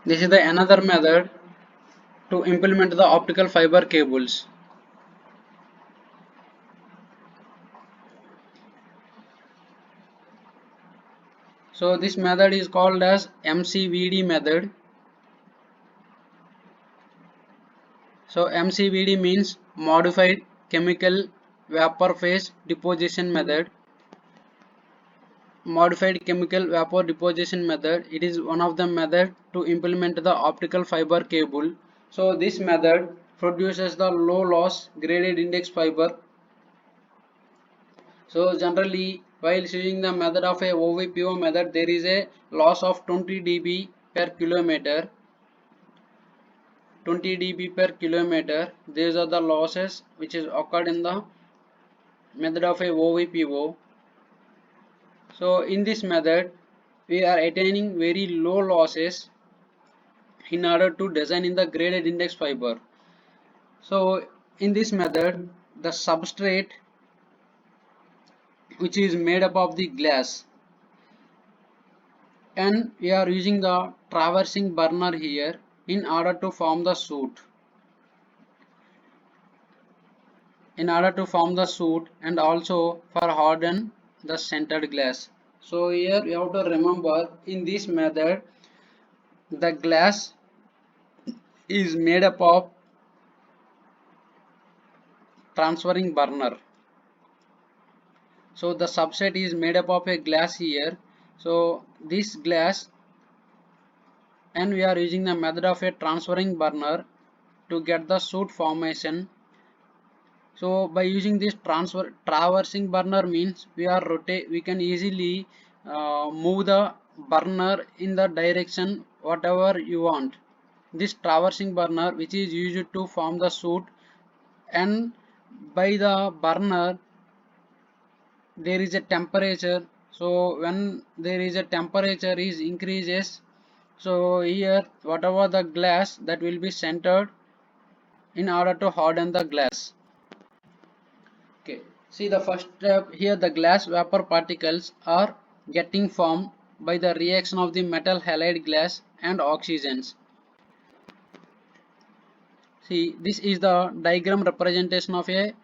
This is the another method to implement the optical fiber cables. So this method is called as MCVD method. So MCVD means modified chemical vapor phase deposition method. Modified chemical vapor deposition method. It is one of the method to implement the optical fiber cable. So this method produces the low loss graded index fiber. So generally while using the method of a OVPO method, there is a loss of 20 dB per kilometer. 20 dB per kilometer. These are the losses which is occurred in the method of a OVPO. So in this method we are attaining very low losses in order to design in the graded index fiber. So in this method the substrate which is made up of the glass, and we are using the traversing burner here in order to form the soot. And also for harden the centered glass. So here you have to remember, in this method the glass is made up of transferring burner. So the substrate is made up of a glass here. So this glass, and we are using the method of a transferring burner to get the soot formation. So by using this traversing burner means we can easily move the burner in the direction whatever you want. This traversing burner which is used to form the soot, and by the burner there is a temperature. So when there is a temperature is increases, so here whatever the glass that will be centered in order to harden the glass. Okay, see the first step here, the glass vapor particles are getting formed by the reaction of the metal halide glass and oxygens. See, this is the diagram representation of a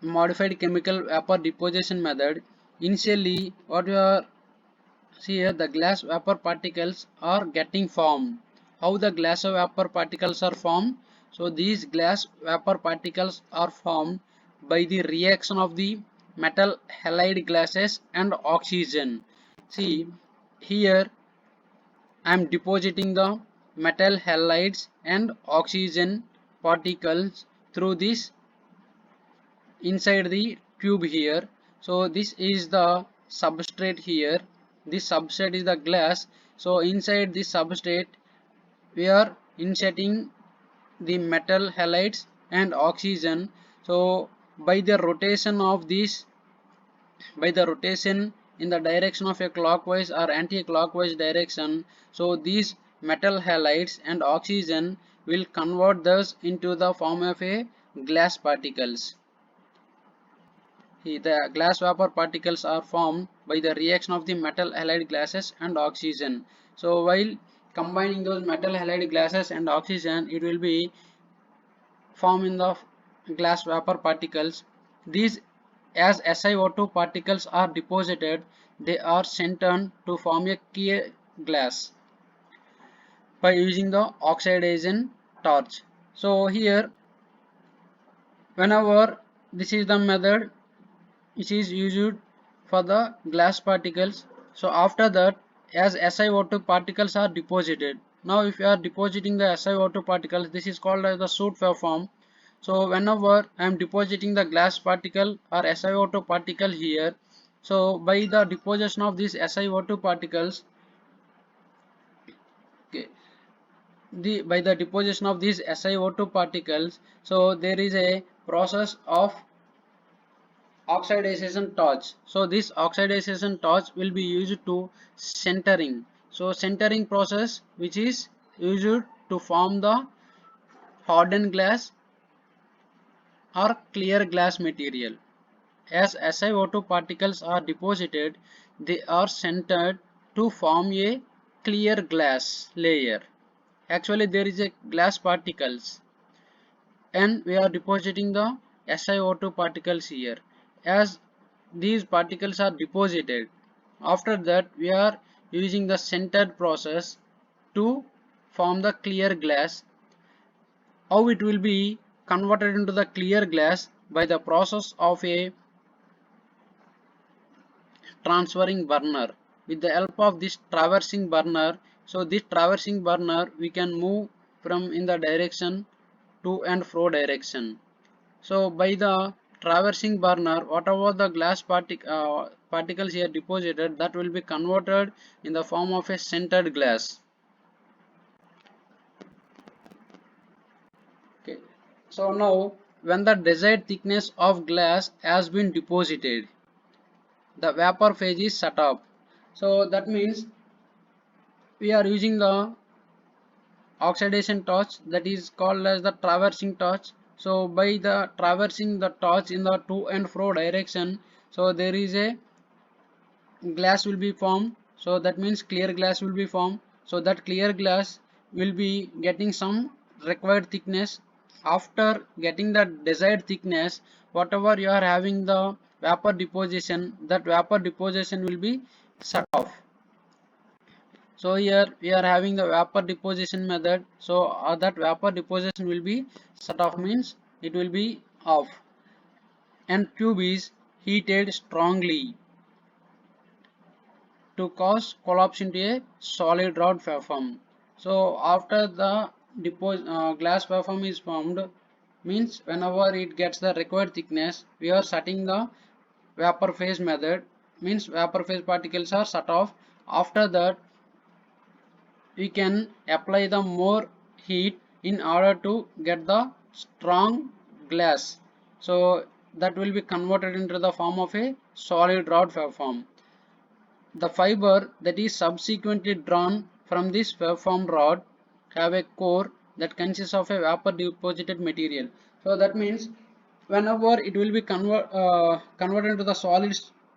modified chemical vapor deposition method. Initially, what we are see here, the glass vapor particles are getting formed. How the glass vapor particles are formed? So these glass vapor particles are formed by the reaction of the metal halide glasses and oxygen. See here I am depositing the metal halides and oxygen particles through this inside the tube here. So this is the substrate here. This substrate is the glass. So inside this substrate we are inserting the metal halides and oxygen. So by the rotation of this, by the rotation in the direction of a clockwise or anti-clockwise direction, so these metal halides and oxygen will convert those into the form of a glass particles. The glass vapor particles are formed by the reaction of the metal halide gases and oxygen. So while combining those metal halide gases and oxygen, it will be formed in the glass vapor particles. These, as SiO2 particles are deposited, they are centered to form a clear glass by using the oxidation torch. So here, whenever this is the method which is used for the glass particles. So after that, as SiO2 particles are deposited, now if you are depositing the SiO2 particles, this is called as the soot waveform. So whenever I am depositing the glass particle or SiO2 particle here, so by the deposition of these SiO2 particles, okay, by the deposition of these SiO2 particles, so there is a process of oxidation torch. So this oxidation torch will be used to centering. So centering process which is used to form the hardened glass or clear glass material. As SiO2 particles are deposited, they are centered to form a clear glass layer. actually there is a glass particles, and we are depositing the SiO2 particles here. As these particles are deposited, after that we are using the sintered process to form the clear glass. How it will be converted into the clear glass? By the process of a transferring burner. With the help of this traversing burner, so this traversing burner we can move from in the direction to and fro direction. So by the traversing burner, whatever the glass particles here deposited, that will be converted in the form of a sintered glass. Okay. So now when the desired thickness of glass has been deposited, the vapor phase is shut off. So that means we are using the oxidation torch, that is called as the traversing torch. So by the traversing the torch in the to and fro direction, so there is a glass will be formed. So that means clear glass will be formed. So that clear glass will be getting some required thickness. After getting the desired thickness, whatever you are having the vapor deposition, that vapor deposition will be shut off. So here we are having the vapor deposition method. So that vapor deposition will be shut off, means it will be off, and tube is heated strongly to cause collapse into a solid rod form. So after the glass form is formed, means whenever it gets the required thickness, we are shutting the vapor phase method, means vapor phase particles are shut off. After that we can apply the more heat in order to get the strong glass. So that will be converted into the form of a solid rod form. The fiber that is subsequently drawn from this formed rod have a core that consists of a vapor deposited material. So that means whenever it will be converted into the solid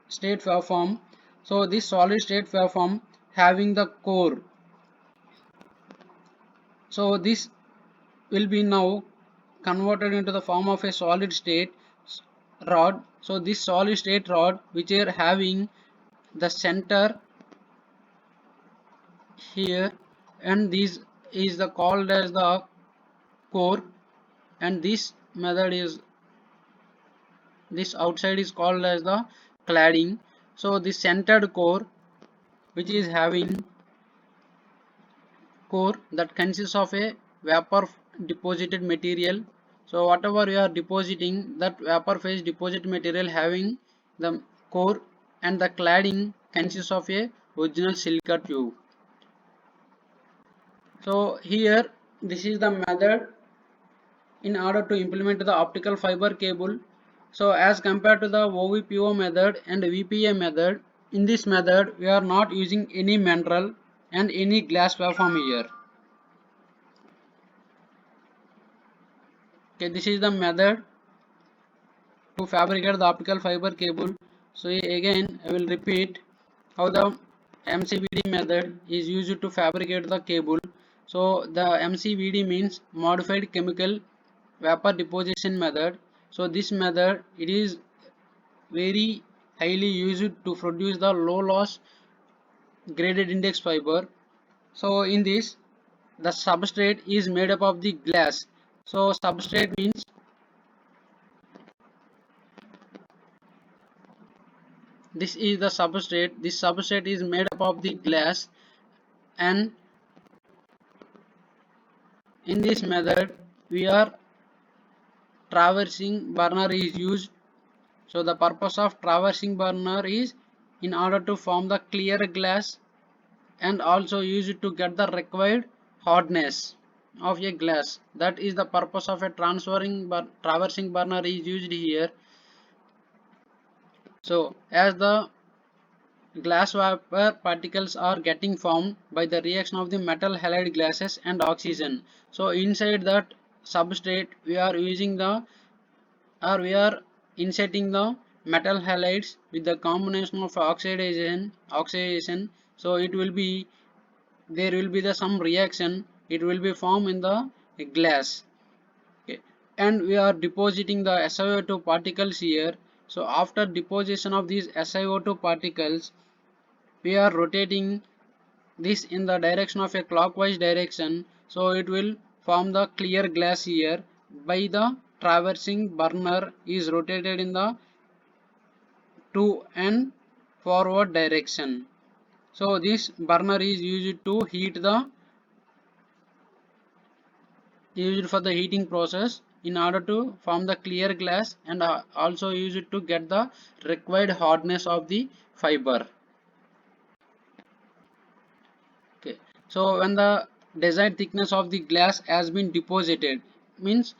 state form, so this solid state form having the core, so this will be now converted into the form of a solid state rod. So this solid state rod, which are having the center here, and this is the called as the core, and this method is, this outside is called as the cladding. So the centered core, which is having core that consists of a vapor deposited material. So whatever you are depositing, that vapor phase deposit material having the core, and the cladding consists of a original silica tube. So here this is the method in order to implement the optical fiber cable. So as compared to the OVPO method and VPA method, in this method we are not using any mineral and any glass waveform here. Okay, this is the method to fabricate the optical fiber cable. So again I will repeat how the MCVD method is used to fabricate the cable. So the MCVD means modified chemical vapor deposition method. So this method, it is very highly used to produce the low loss graded index fiber. So in this, the substrate is made up of the glass. So substrate means, this is the substrate. This substrate is made up of the glass, and in this method we are traversing burner is used. So the purpose of traversing burner is in order to form the clear glass, and also used to get the required hardness of a glass. That is the purpose of a traversing burner is used here. So as the glass vapor particles are getting formed by the reaction of the metal halide gases and oxygen. So inside that substrate we are using the, or we are inserting the metal halides with the combination of oxidation. So it will be, there will be the some reaction it will be formed in the glass. Okay. And we are depositing the SiO2 particles here. So after deposition of these SiO2 particles, we are rotating this in the direction of a clockwise direction, so it will form the clear glass here. By the traversing burner is rotated in the to and forward direction. So this burner is used for the heating process in order to form the clear glass, and also used to get the required hardness of the fiber. Okay. So when the desired thickness of the glass has been deposited, means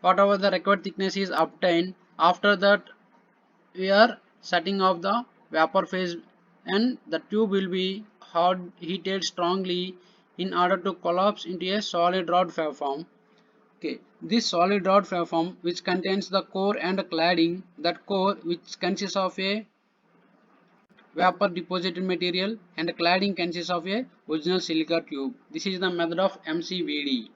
whatever the required thickness is obtained, after that we are setting off the vapor phase, and the tube will be hard heated strongly in order to collapse into a solid rod waveform. Okay, this solid rod waveform which contains the core and the cladding, that core which consists of a vapor deposited material, and the cladding consists of a original silica tube. This is the method of MCVD.